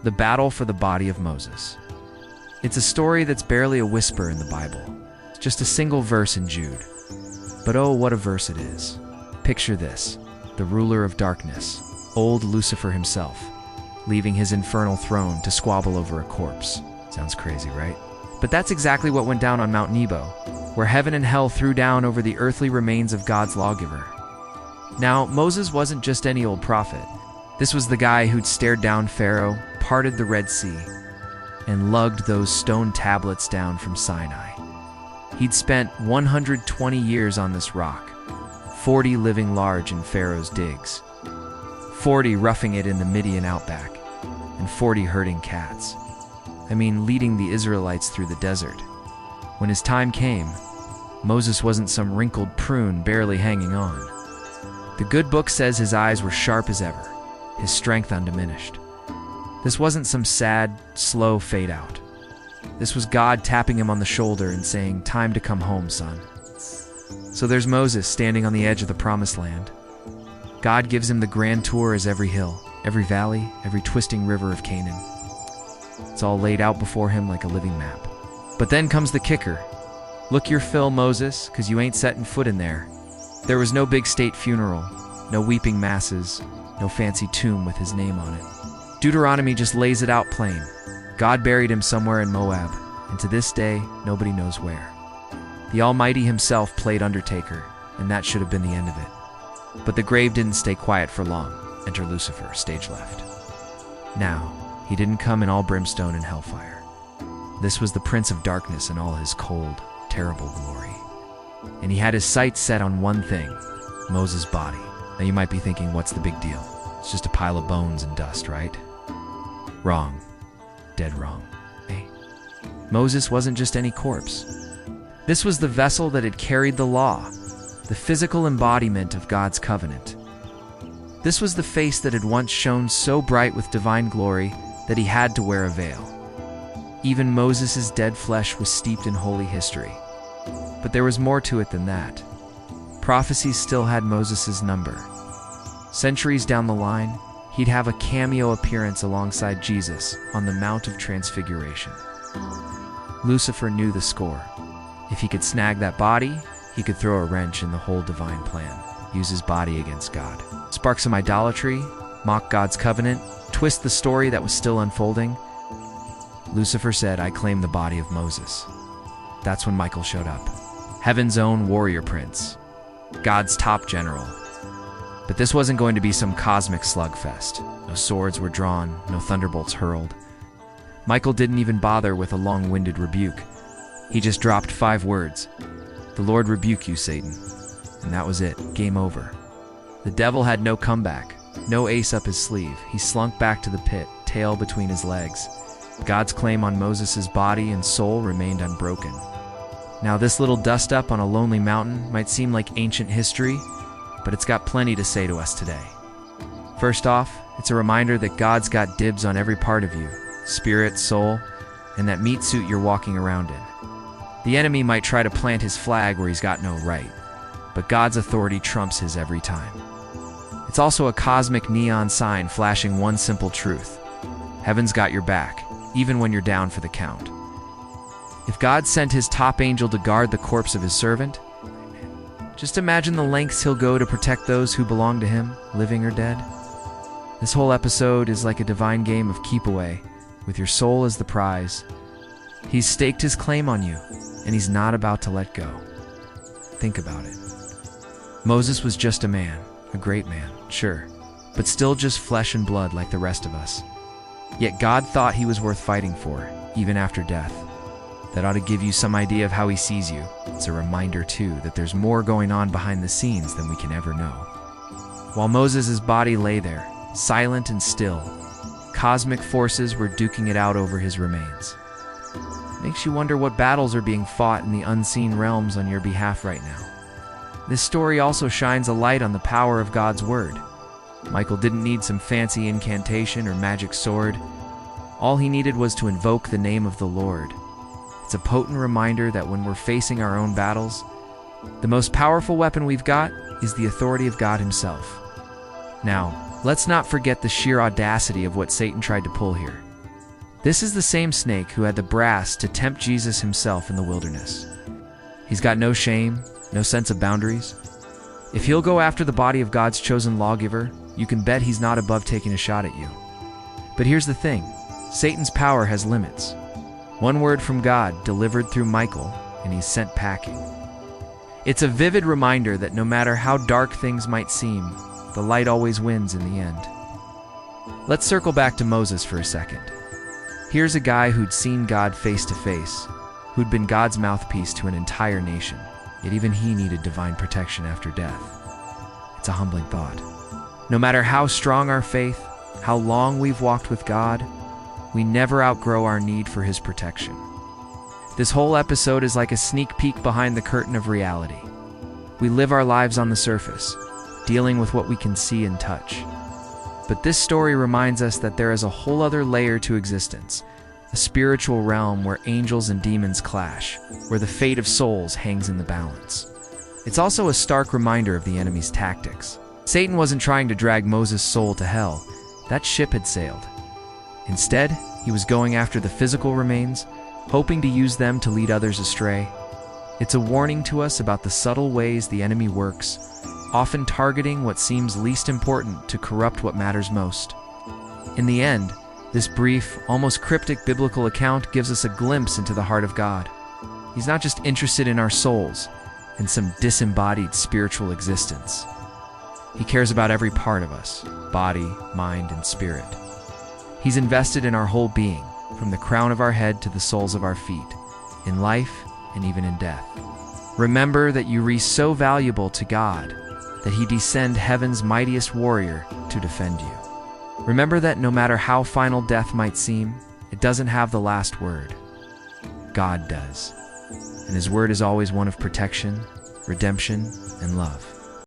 The battle for the body of Moses. It's a story that's barely a whisper in the Bible. It's just a single verse in Jude. But oh, what a verse it is. Picture this, the ruler of darkness, old Lucifer himself, leaving his infernal throne to squabble over a corpse. Sounds crazy, right? But that's exactly what went down on Mount Nebo, where heaven and hell threw down over the earthly remains of God's lawgiver. Now, Moses wasn't just any old prophet. This was the guy who'd stared down Pharaoh, parted the Red Sea, and lugged those stone tablets down from Sinai. He'd spent 120 years on this rock, 40 living large in Pharaoh's digs, 40 roughing it in the Midian outback, and 40 herding cats. I mean, leading the Israelites through the desert. When his time came, Moses wasn't some wrinkled prune barely hanging on. The good book says his eyes were sharp as ever, his strength undiminished. This wasn't some sad, slow fade out. This was God tapping him on the shoulder and saying, "Time to come home, son." So there's Moses standing on the edge of the promised land. God gives him the grand tour as every hill, every valley, every twisting river of Canaan. It's all laid out before him like a living map. But then comes the kicker. Look your fill, Moses, 'cause you ain't setting foot in there. There was no big state funeral, no weeping masses, no fancy tomb with his name on it. Deuteronomy just lays it out plain. God buried him somewhere in Moab, and to this day, nobody knows where. The Almighty himself played Undertaker, and that should have been the end of it. But the grave didn't stay quiet for long. Enter Lucifer, stage left. Now, he didn't come in all brimstone and hellfire. This was the Prince of Darkness in all his cold, terrible glory. And he had his sights set on one thing, Moses' body. Now you might be thinking, what's the big deal? It's just a pile of bones and dust, right? Wrong. Dead wrong. Hey, Moses wasn't just any corpse. This was the vessel that had carried the law, the physical embodiment of God's covenant. This was the face that had once shone so bright with divine glory that he had to wear a veil. Even Moses' dead flesh was steeped in holy history. But there was more to it than that. Prophecies still had Moses' number. Centuries down the line, he'd have a cameo appearance alongside Jesus on the Mount of Transfiguration. Lucifer knew the score. If he could snag that body, he could throw a wrench in the whole divine plan, use his body against God, spark some idolatry, mock God's covenant, twist the story that was still unfolding. Lucifer said, "I claim the body of Moses." That's when Michael showed up. Heaven's own warrior prince, God's top general. But this wasn't going to be some cosmic slugfest. No swords were drawn, no thunderbolts hurled. Michael didn't even bother with a long-winded rebuke. He just dropped 5 words. "The Lord rebuke you, Satan." And that was it. Game over. The devil had no comeback, no ace up his sleeve. He slunk back to the pit, tail between his legs. God's claim on Moses' body and soul remained unbroken. Now, this little dust-up on a lonely mountain might seem like ancient history, but it's got plenty to say to us today. First off, it's a reminder that God's got dibs on every part of you, spirit, soul, and that meat suit you're walking around in. The enemy might try to plant his flag where he's got no right, but God's authority trumps his every time. It's also a cosmic neon sign flashing one simple truth. Heaven's got your back, even when you're down for the count. If God sent his top angel to guard the corpse of his servant, just imagine the lengths he'll go to protect those who belong to him, living or dead. This whole episode is like a divine game of keep away, with your soul as the prize. He's staked his claim on you, and he's not about to let go. Think about it. Moses was just a man, a great man, sure, but still just flesh and blood like the rest of us. Yet God thought he was worth fighting for, even after death. That ought to give you some idea of how he sees you. It's a reminder, too, that there's more going on behind the scenes than we can ever know. While Moses' body lay there, silent and still, cosmic forces were duking it out over his remains. Makes you wonder what battles are being fought in the unseen realms on your behalf right now. This story also shines a light on the power of God's word. Michael didn't need some fancy incantation or magic sword. All he needed was to invoke the name of the Lord. It's a potent reminder that when we're facing our own battles, the most powerful weapon we've got is the authority of God himself. Now, let's not forget the sheer audacity of what Satan tried to pull here. This is the same snake who had the brass to tempt Jesus himself in the wilderness. He's got no shame, no sense of boundaries. If he'll go after the body of God's chosen lawgiver, you can bet he's not above taking a shot at you. But here's the thing, Satan's power has limits. One word from God delivered through Michael, and he's sent packing. It's a vivid reminder that no matter how dark things might seem, the light always wins in the end. Let's circle back to Moses for a second. Here's a guy who'd seen God face to face, who'd been God's mouthpiece to an entire nation, yet even he needed divine protection after death. It's a humbling thought. No matter how strong our faith, how long we've walked with God, we never outgrow our need for his protection. This whole episode is like a sneak peek behind the curtain of reality. We live our lives on the surface, dealing with what we can see and touch. But this story reminds us that there is a whole other layer to existence, a spiritual realm where angels and demons clash, where the fate of souls hangs in the balance. It's also a stark reminder of the enemy's tactics. Satan wasn't trying to drag Moses' soul to hell. That ship had sailed. Instead, he was going after the physical remains, hoping to use them to lead others astray. It's a warning to us about the subtle ways the enemy works, often targeting what seems least important to corrupt what matters most. In the end, this brief, almost cryptic biblical account gives us a glimpse into the heart of God. He's not just interested in our souls, in some disembodied spiritual existence. He cares about every part of us, body, mind, and spirit. He's invested in our whole being, from the crown of our head to the soles of our feet, in life and even in death. Remember that you are so valuable to God that he descended heaven's mightiest warrior to defend you. Remember that no matter how final death might seem, it doesn't have the last word. God does. And his word is always one of protection, redemption, and love.